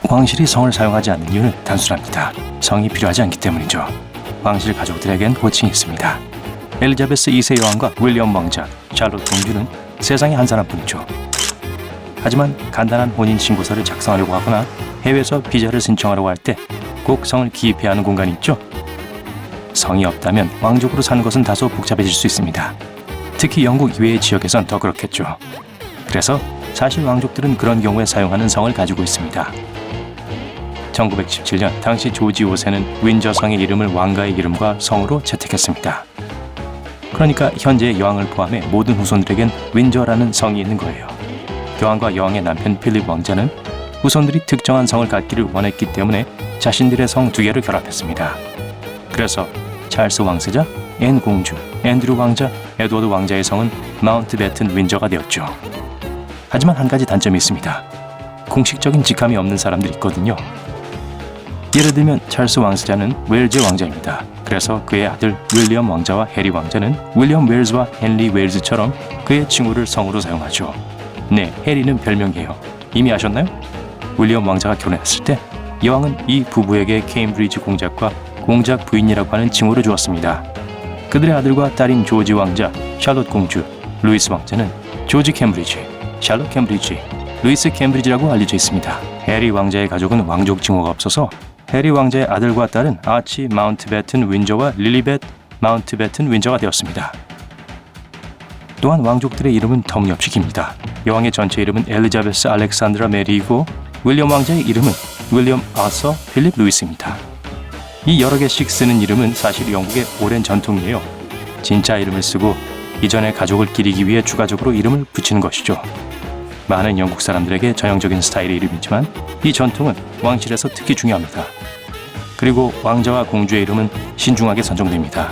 왕실이 성을 사용하지 않는 이유는 단순합니다. 성이 필요하지 않기 때문이죠. 왕실 가족들에겐 호칭이 있습니다. 엘리자베스 2세 여왕과 윌리엄 왕자, 샬롯 공주는 세상에 한 사람뿐이죠. 하지만 간단한 혼인신고서를 작성하려고 하거나 해외에서 비자를 신청하려고 할 때 꼭 성을 기입해야 하는 공간이 있죠. 성이 없다면 왕족으로 사는 것은 다소 복잡해질 수 있습니다. 특히 영국 이외의 지역에선 더 그렇겠죠. 그래서 사실 왕족들은 그런 경우에 사용하는 성을 가지고 있습니다. 1917년 당시 조지 5세는 윈저 성의 이름을 왕가의 이름과 성으로 채택했습니다. 그러니까 현재의 여왕을 포함해 모든 후손들에겐 윈저라는 성이 있는 거예요. 여왕과 여왕의 남편 필립 왕자는 후손들이 특정한 성을 갖기를 원했기 때문에 자신들의 성 2개를 결합했습니다. 그래서 찰스 왕세자, 앤 공주, 앤드류 왕자, 에드워드 왕자의 성은 마운트베튼 윈저가 되었죠. 하지만 한 가지 단점이 있습니다. 공식적인 직함이 없는 사람들이 있거든요. 예를 들면 찰스 왕세자는 웨일즈 왕자입니다. 그래서 그의 아들 윌리엄 왕자와 해리 왕자는 윌리엄 웨일즈와 헨리 웨일즈처럼 그의 칭호를 성으로 사용하죠. 네, 해리는 별명이에요. 이미 아셨나요? 윌리엄 왕자가 결혼했을 때 여왕은 이 부부에게 케임브리지 공작과 공작 부인이라고 하는 칭호를 주었습니다. 그들의 아들과 딸인 조지 왕자, 샬롯 공주, 루이스 왕자는 조지 캠브리지, 샬롯 캠브리지, 루이스 캠브리지라고 알려져 있습니다. 해리 왕자의 가족은 왕족 칭호가 없어서 해리 왕자의 아들과 딸은 아치 마운트베튼 윈저와 릴리벳 마운트베튼 윈저가 되었습니다. 또한 왕족들의 이름은 터무니없이 깁니다. 여왕의 전체 이름은 엘리자베스 알렉산드라 메리이고 윌리엄 왕자의 이름은 윌리엄 아서 필립 루이스입니다. 이 여러 개씩 쓰는 이름은 사실 영국의 오랜 전통이에요. 진짜 이름을 쓰고 이전의 가족을 기리기 위해 추가적으로 이름을 붙이는 것이죠. 많은 영국 사람들에게 전형적인 스타일의 이름이지만 이 전통은 왕실에서 특히 중요합니다. 그리고 왕자와 공주의 이름은 신중하게 선정됩니다.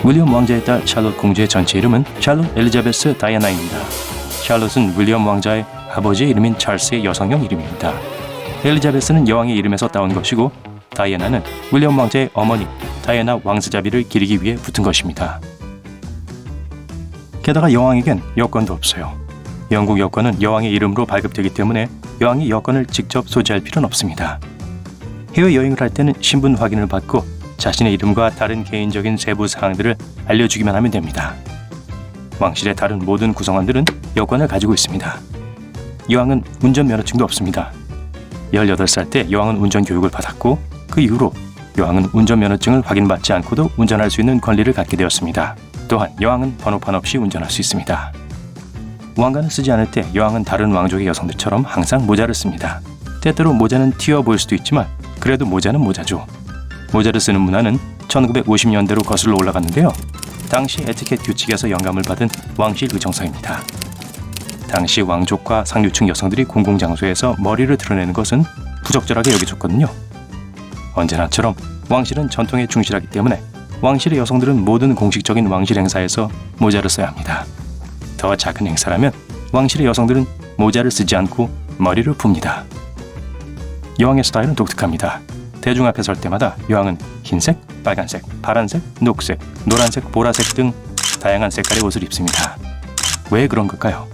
윌리엄 왕자의 딸 샬롯 공주의 전체 이름은 샬롯 엘리자베스 다이애나입니다. 샬롯은 윌리엄 왕자의 아버지의 이름인 찰스의 여성형 이름입니다. 엘리자베스는 여왕의 이름에서 따온 것이고 다이애나는 윌리엄 왕자의 어머니 다이애나 왕세자비를 기리기 위해 붙은 것입니다. 게다가 여왕에겐 여권도 없어요. 영국 여권은 여왕의 이름으로 발급되기 때문에 여왕이 여권을 직접 소지할 필요는 없습니다. 해외여행을 할 때는 신분 확인을 받고 자신의 이름과 다른 개인적인 세부 사항들을 알려주기만 하면 됩니다. 왕실의 다른 모든 구성원들은 여권을 가지고 있습니다. 여왕은 운전면허증도 없습니다. 18살 때 여왕은 운전교육을 받았고 그 이후로 여왕은 운전면허증을 확인받지 않고도 운전할 수 있는 권리를 갖게 되었습니다. 또한 여왕은 번호판 없이 운전할 수 있습니다. 왕관을 쓰지 않을 때 여왕은 다른 왕족의 여성들처럼 항상 모자를 씁니다. 때때로 모자는 튀어 보일 수도 있지만 그래도 모자는 모자죠. 모자를 쓰는 문화는 1950년대로 거슬러 올라갔는데요. 당시 에티켓 규칙에서 영감을 받은 왕실 의정서입니다. 당시 왕족과 상류층 여성들이 공공장소에서 머리를 드러내는 것은 부적절하게 여겨졌거든요. 언제나처럼 왕실은 전통에 충실하기 때문에 왕실의 여성들은 모든 공식적인 왕실 행사에서 모자를 써야 합니다. 더 작은 행사라면 왕실의 여성들은 모자를 쓰지 않고 머리를 풉니다. 여왕의 스타일은 독특합니다. 대중 앞에 설 때마다 여왕은 흰색, 빨간색, 파란색, 녹색, 노란색, 보라색 등 다양한 색깔의 옷을 입습니다. 왜 그런 걸까요?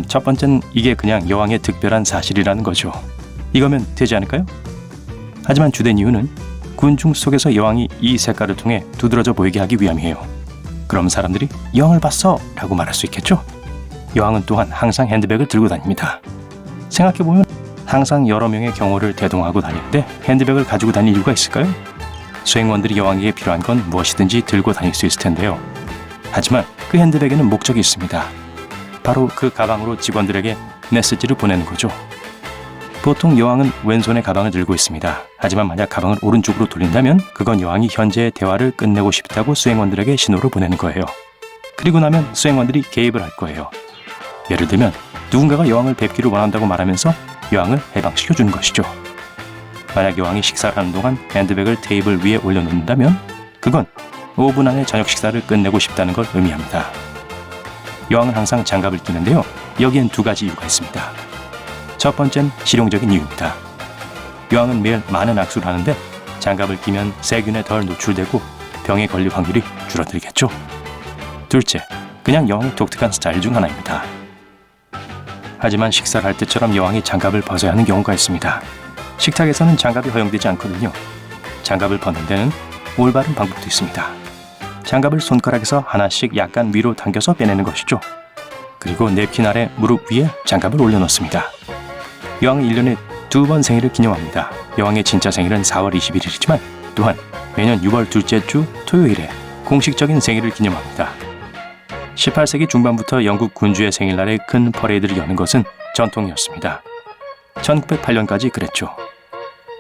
첫 번째는 이게 그냥 여왕의 특별한 사실이라는 거죠. 이거면 되지 않을까요? 하지만 주된 이유는 군중 속에서 여왕이 이 색깔을 통해 두드러져 보이게 하기 위함이에요. 그럼 사람들이 여왕을 봤어! 라고 말할 수 있겠죠? 여왕은 또한 항상 핸드백을 들고 다닙니다. 생각해보면 항상 여러 명의 경호를 대동하고 다니는데 핸드백을 가지고 다닐 이유가 있을까요? 수행원들이 여왕에게 필요한 건 무엇이든지 들고 다닐 수 있을 텐데요. 하지만 그 핸드백에는 목적이 있습니다. 바로 그 가방으로 직원들에게 메시지를 보내는 거죠. 보통 여왕은 왼손에 가방을 들고 있습니다. 하지만 만약 가방을 오른쪽으로 돌린다면 그건 여왕이 현재의 대화를 끝내고 싶다고 수행원들에게 신호를 보내는 거예요. 그리고 나면 수행원들이 개입을 할 거예요. 예를 들면 누군가가 여왕을 뵙기를 원한다고 말하면서 여왕을 해방시켜주는 것이죠. 만약 여왕이 식사를 하는 동안 핸드백을 테이블 위에 올려놓는다면 그건 5분 안에 저녁 식사를 끝내고 싶다는 걸 의미합니다. 여왕은 항상 장갑을 끼는데요. 여기엔 2가지 이유가 있습니다. 첫 번째는 실용적인 이유입니다. 여왕은 매일 많은 악수를 하는데 장갑을 끼면 세균에 덜 노출되고 병에 걸릴 확률이 줄어들겠죠. 둘째, 그냥 여왕의 독특한 스타일 중 하나입니다. 하지만 식사를 할 때처럼 여왕이 장갑을 벗어야 하는 경우가 있습니다. 식탁에서는 장갑이 허용되지 않거든요. 장갑을 벗는 데는 올바른 방법도 있습니다. 장갑을 손가락에서 하나씩 약간 위로 당겨서 빼내는 것이죠. 그리고 냅킨 아래 무릎 위에 장갑을 올려놓습니다. 여왕은 1년에 2번 생일을 기념합니다. 여왕의 진짜 생일은 4월 21일이지만 또한 매년 6월 둘째 주 토요일에 공식적인 생일을 기념합니다. 18세기 중반부터 영국 군주의 생일날에 큰 퍼레이드를 여는 것은 전통이었습니다. 1908년까지 그랬죠.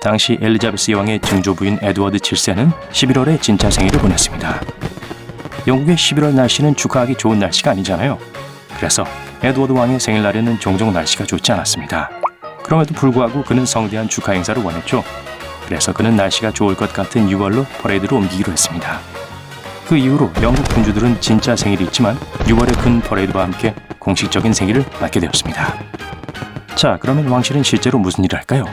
당시 엘리자베스 여왕의 증조 부인 에드워드 7세는 11월에 진짜 생일을 보냈습니다. 영국의 11월 날씨는 축하하기 좋은 날씨가 아니잖아요. 그래서 에드워드 왕의 생일날에는 종종 날씨가 좋지 않았습니다. 그럼에도 불구하고 그는 성대한 축하 행사를 원했죠. 그래서 그는 날씨가 좋을 것 같은 6월로 퍼레이드로 옮기기로 했습니다. 그 이후로 영국 군주들은 진짜 생일이 있지만 6월의 큰 퍼레이드와 함께 공식적인 생일을 맞게 되었습니다. 자, 그러면 왕실은 실제로 무슨 일을 할까요?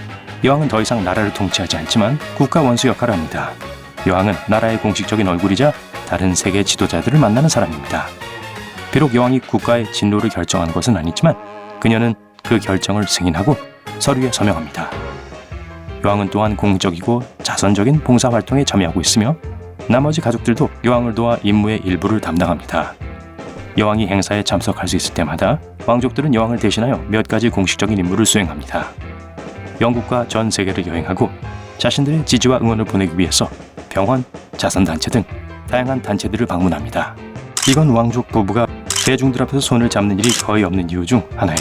여왕은 더 이상 나라를 통치하지 않지만 국가 원수 역할을 합니다. 여왕은 나라의 공식적인 얼굴이자 다른 세계 지도자들을 만나는 사람입니다. 비록 여왕이 국가의 진로를 결정하는 것은 아니지만 그녀는 그 결정을 승인하고 서류에 서명합니다. 여왕은 또한 공적이고 자선적인 봉사활동에 참여하고 있으며 나머지 가족들도 여왕을 도와 임무의 일부를 담당합니다. 여왕이 행사에 참석할 수 있을 때마다 왕족들은 여왕을 대신하여 몇 가지 공식적인 임무를 수행합니다. 영국과 전 세계를 여행하고 자신들의 지지와 응원을 보내기 위해서 병원, 자선단체 등 다양한 단체들을 방문합니다. 이건 왕족 부부가 대중들 앞에서 손을 잡는 일이 거의 없는 이유 중 하나예요.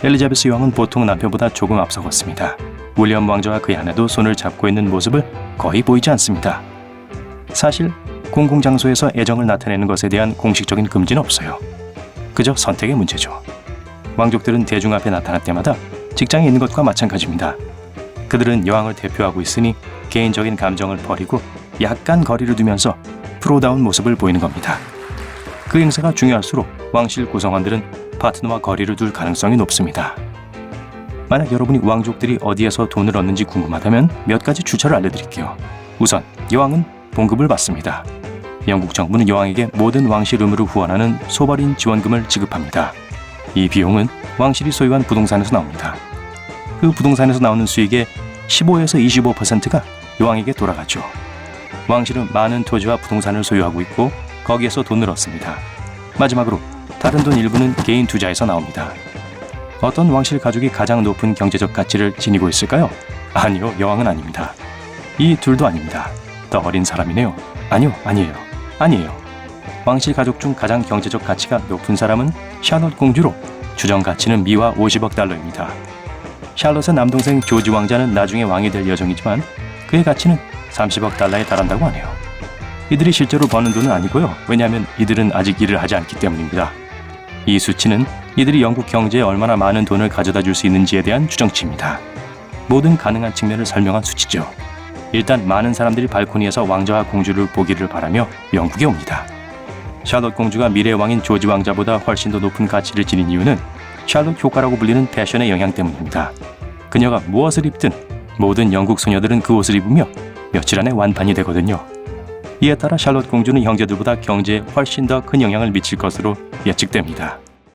엘리자베스 여왕은 보통 남편보다 조금 앞서갔습니다. 윌리엄 왕자와 그의 아내도 손을 잡고 있는 모습을 거의 보이지 않습니다. 사실 공공장소에서 애정을 나타내는 것에 대한 공식적인 금지는 없어요. 그저 선택의 문제죠. 왕족들은 대중 앞에 나타날 때마다 직장에 있는 것과 마찬가지입니다. 그들은 여왕을 대표하고 있으니 개인적인 감정을 버리고 약간 거리를 두면서 프로다운 모습을 보이는 겁니다. 그 행사가 중요할수록 왕실 구성원들은 파트너와 거리를 둘 가능성이 높습니다. 만약 여러분이 왕족들이 어디에서 돈을 얻는지 궁금하다면 몇 가지 추천을 알려드릴게요. 우선 여왕은 봉급을 받습니다. 영국 정부는 여왕에게 모든 왕실 의무를 후원하는 소버린 지원금을 지급합니다. 이 비용은 왕실이 소유한 부동산에서 나옵니다. 그 부동산에서 나오는 수익의 15에서 25%가 여왕에게 돌아가죠. 왕실은 많은 토지와 부동산을 소유하고 있고 거기에서 돈을 얻습니다. 마지막으로 다른 돈 일부는 개인 투자에서 나옵니다. 어떤 왕실 가족이 가장 높은 경제적 가치를 지니고 있을까요? 아니요, 여왕은 아닙니다. 이 둘도 아닙니다. 더 어린 사람이네요. 아니에요. 왕실 가족 중 가장 경제적 가치가 높은 사람은 샬롯 공주로 추정 가치는 미화 50억 달러입니다. 샬롯의 남동생 조지 왕자는 나중에 왕이 될 예정이지만 그의 가치는 30억 달러에 달한다고 하네요. 이들이 실제로 버는 돈은 아니고요. 왜냐하면 이들은 아직 일을 하지 않기 때문입니다. 이 수치는 이들이 영국 경제에 얼마나 많은 돈을 가져다 줄 수 있는지에 대한 추정치입니다. 모든 가능한 측면을 설명한 수치죠. 일단 많은 사람들이 발코니에서 왕자와 공주를 보기를 바라며 영국에 옵니다. 샬롯 공주가 미래 왕인 조지 왕자보다 훨씬 더 높은 가치를 지닌 이유는 샬롯 효과라고 불리는 패션의 영향 때문입니다. 그녀가 무엇을 입든 모든 영국 소녀들은 그 옷을 입으며 며칠 안에 완판이 되거든요. 이에 따라 샬롯 공주는 형제들보다 경제에 훨씬 더 큰 영향을 미칠 것으로 예측됩니다.